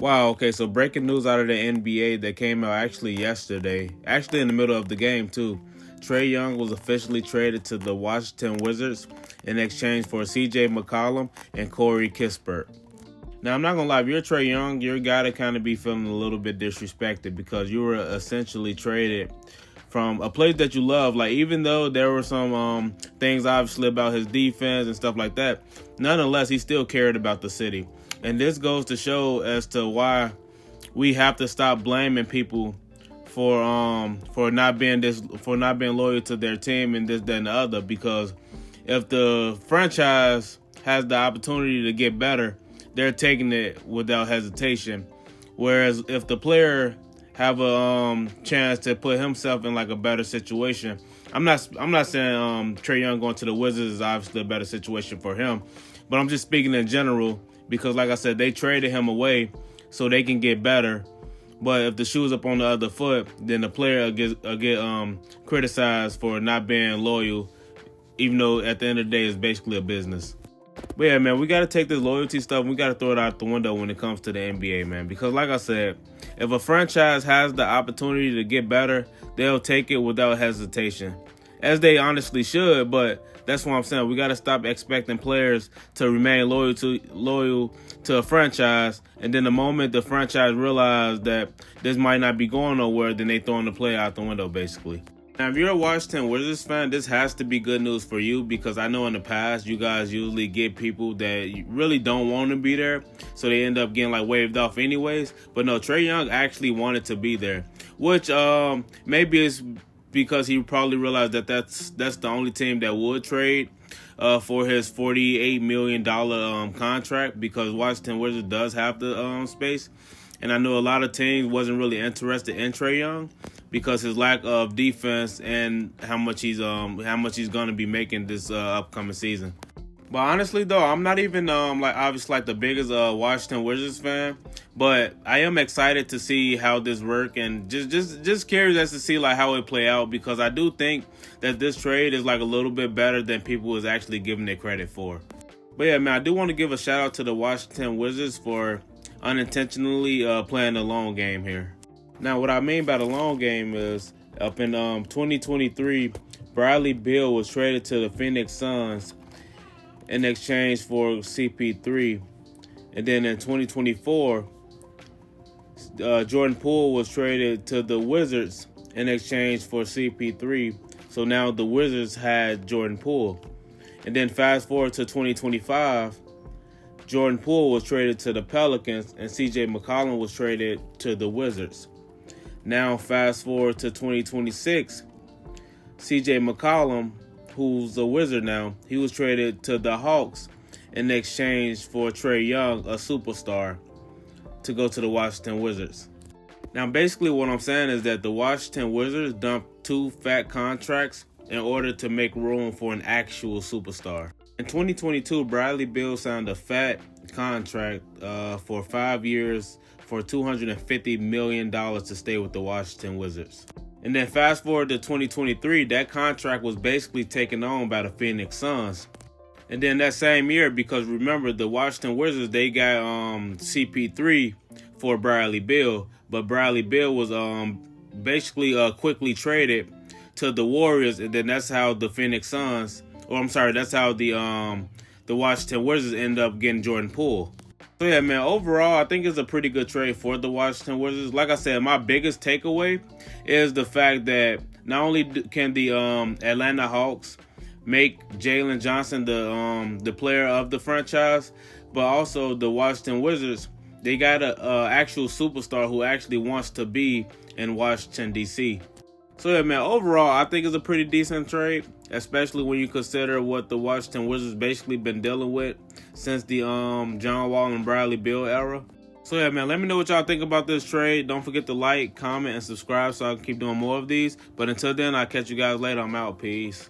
Wow, okay, so breaking news out of the NBA that came out actually yesterday, actually in the middle of the game too. TRAE Young was officially traded to the Washington Wizards in exchange for CJ McCollum and Corey Kispert. Now, I'm not going to lie, if you're TRAE Young, you're got to kind of be feeling a little bit disrespected because you were essentially traded from a place that you love. Like, even though there were some things obviously about his defense and stuff like that, nonetheless, he still cared about the city. And this goes to show as to why we have to stop blaming people for not being loyal to their team and this, that, and the other. Because if the franchise has the opportunity to get better, they're taking it without hesitation. Whereas if the player have a chance to put himself in like a better situation, I'm not saying TRAE Young going to the Wizards is obviously a better situation for him, but I'm just speaking in general because, like I said, they traded him away so they can get better. But if the shoe's up on the other foot, then the player will get criticized for not being loyal, even though at the end of the day it's basically a business. But yeah, man, we got to take this loyalty stuff. We got to throw it out the window when it comes to the NBA, man. Because like I said, if a franchise has the opportunity to get better, they'll take it without hesitation. As they honestly should, but that's what I'm saying. We got to stop expecting players to remain loyal to a franchise. And then the moment the franchise realizes that this might not be going nowhere, then they throwing the player out the window, basically. Now, if you're a Washington Wizards fan, this has to be good news for you because I know in the past you guys usually get people that really don't want to be there, so they end up getting like waved off anyways. But no, TRAE Young actually wanted to be there, which maybe it's because he probably realized that that's the only team that would trade for his $48 million contract, because Washington Wizards does have the space. And I know a lot of teams wasn't really interested in TRAE Young because his lack of defense and how much he's going to be making this upcoming season. But honestly, though, I'm not even obviously the biggest Washington Wizards fan, but I am excited to see how this work and just curious as to see like how it play out, because I do think that this trade is like a little bit better than people is actually giving it credit for. But yeah, man, I do want to give a shout out to the Washington Wizards for unintentionally playing the long game here. Now, what I mean by the long game is up in 2023, Bradley Beal was traded to the Phoenix Suns in exchange for CP3. And then in 2024, Jordan Poole was traded to the Wizards in exchange for CP3. So now the Wizards had Jordan Poole. And then fast forward to 2025, Jordan Poole was traded to the Pelicans and CJ McCollum was traded to the Wizards. Now fast forward to 2026, CJ McCollum, who's a Wizard now, he was traded to the Hawks in exchange for TRAE Young, a superstar, to go to the Washington Wizards. Now basically what I'm saying is that the Washington Wizards dumped 2 fat contracts in order to make room for an actual superstar. In 2022, Bradley Beal signed a fat contract for 5 years for $250 million to stay with the Washington Wizards. And then fast forward to 2023, that contract was basically taken on by the Phoenix Suns. And then that same year, because remember, the Washington Wizards, they got CP3 for Bradley Beal, but Bradley Beal was basically quickly traded to the Warriors, and then that's how the Phoenix Suns, that's how the Washington Wizards end up getting Jordan Poole. So yeah, man, overall, I think it's a pretty good trade for the Washington Wizards. Like I said, my biggest takeaway is the fact that not only can the Atlanta Hawks make Jalen Johnson the player of the franchise, but also the Washington Wizards, they got a actual superstar who actually wants to be in Washington, D.C. So yeah, man, overall, I think it's a pretty decent trade, especially when you consider what the Washington Wizards basically been dealing with since the John Wall and Bradley Beal era. So yeah, man, let me know what y'all think about this trade. Don't forget to like, comment, and subscribe so I can keep doing more of these. But until then, I'll catch you guys later. I'm out. Peace.